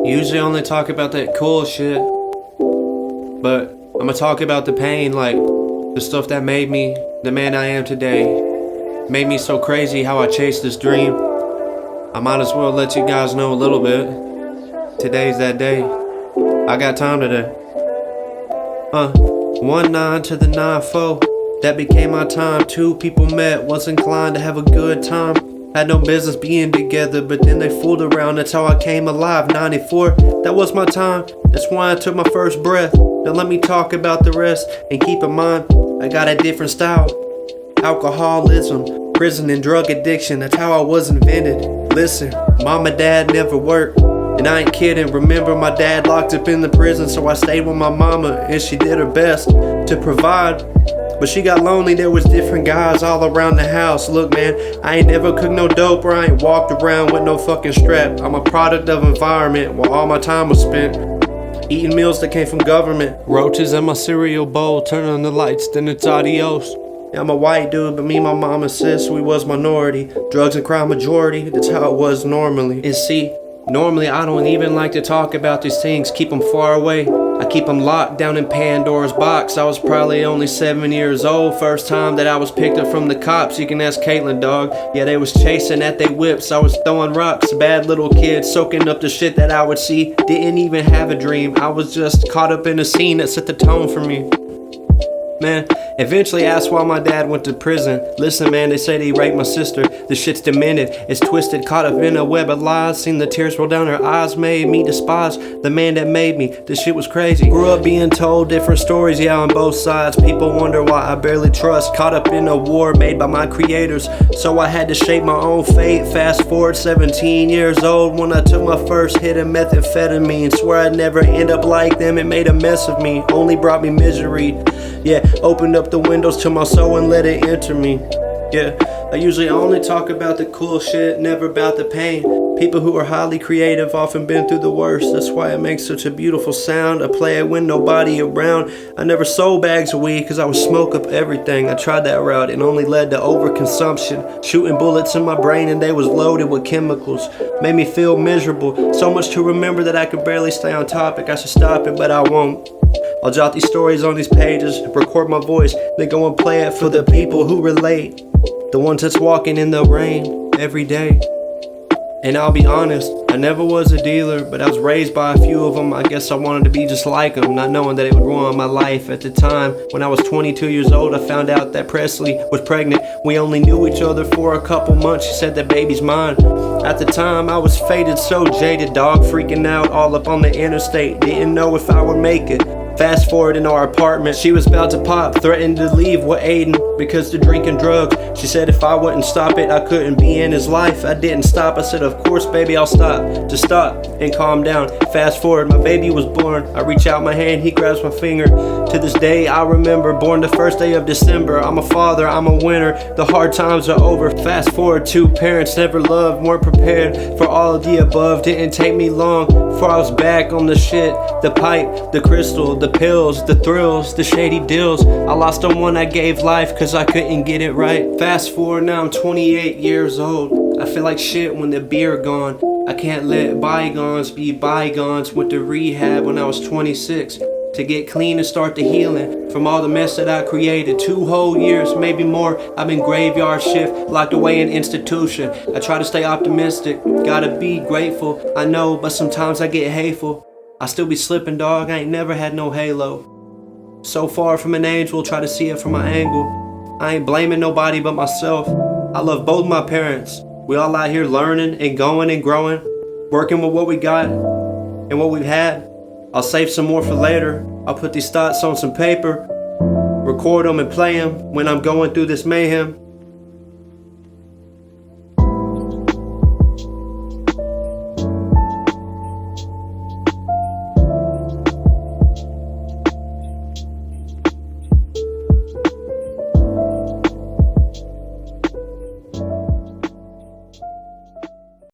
Usually only talk about that cool shit, but I'ma talk about the pain, like the stuff that made me the man I am today. Made me so crazy how I chased this dream. I might as well let you guys know a little bit. Today's that day. I got time today. 1-9 to the 9-4. That became my time. Two people met, was inclined to have a good time. Had no business being together, but then they fooled around. That's how I came alive. 94, that was my time. That's why I took my first breath. Now let me talk about the rest. And keep in mind, I got a different style. Alcoholism, prison and drug addiction, that's how I was invented. Listen, mom and dad never worked, and I ain't kidding. Remember, my dad locked up in the prison, so I stayed with my mama, and she did her best to provide. But she got lonely, there was different guys all around the house. Look man, I ain't never cooked no dope, or I ain't walked around with no fucking strap. I'm a product of environment where all my time was spent eating meals that came from government. Roaches in my cereal bowl, turn on the lights, then it's adios. Yeah, I'm a white dude, but me and my mom and sis, we was minority. Drugs and crime majority, that's how it was normally. And see, normally I don't even like to talk about these things, keep them far away. I keep them locked down in Pandora's box. I was probably only 7 years old, first time that I was picked up from the cops. You can ask Caitlin, dog. Yeah, they was chasing at they whips, I was throwing rocks. Bad little kid, soaking up the shit that I would see. Didn't even have a dream, I was just caught up in a scene that set the tone for me. Man, eventually asked why my dad went to prison. Listen man, they say he raped my sister. The shit's demented, it's twisted, caught up in a web of lies. Seen the tears roll down her eyes, made me despise the man that made me. This shit was crazy. Grew up being told different stories, yeah, on both sides. People wonder why I barely trust. Caught up in a war made by my creators, so I had to shape my own fate. Fast forward 17 years old when I took my first hit of methamphetamine. Swear I'd never end up like them, it made a mess of me, only brought me misery. Yeah, opened up the windows to my soul and let it enter me. Yeah, I usually only talk about the cool shit, never about the pain. People who are highly creative often been through the worst. That's why it makes such a beautiful sound. I play it when nobody around. I never sold bags of weed cause I would smoke up everything. I tried that route, it only led to overconsumption. Shooting bullets in my brain and they was loaded with chemicals. Made me feel miserable, so much to remember that I could barely stay on topic. I should stop it but I won't. I'll jot these stories on these pages, record my voice, then go and play it for the people who relate. The ones that's walking in the rain every day. And I'll be honest, I never was a dealer, but I was raised by a few of them. I guess I wanted to be just like them, not knowing that it would ruin my life. At the time, when I was 22 years old, I found out that Presley was pregnant. We only knew each other for a couple months. She said that baby's mine. At the time, I was faded, so jaded, dog, freaking out all up on the interstate. Didn't know if I would make it. Fast forward in our apartment, she was about to pop, threatened to leave with Aiden because they're drinking drugs. She said if I wouldn't stop it, I couldn't be in his life. I didn't stop, I said of course baby I'll stop. Just stop and calm down. Fast forward, my baby was born. I reach out my hand, he grabs my finger. To this day I remember, born the first day of December. I'm a father, I'm a winner, the hard times are over. Fast forward, two parents never loved, weren't prepared for all of the above. Didn't take me long before I was back on the shit. The pipe, the crystal, the pills, the thrills, the shady deals. I lost the one I gave life cause I couldn't get it right. Fast forward, now I'm 28 years old. I feel like shit when the beer gone. I can't let bygones be bygones. Went to rehab when I was 26 to get clean and start the healing from all the mess that I created. 2 whole years, maybe more, I've been graveyard shift, locked away in institution. I try to stay optimistic, gotta be grateful. I know, but sometimes I get hateful. I still be slipping, dog, I ain't never had no halo. So far from an angel, try to see it from my angle. I ain't blaming nobody but myself. I love both my parents. We all out here learning and going and growing, working with what we got and what we've had. I'll save some more for later. I'll put these thoughts on some paper, record them and play them when I'm going through this mayhem.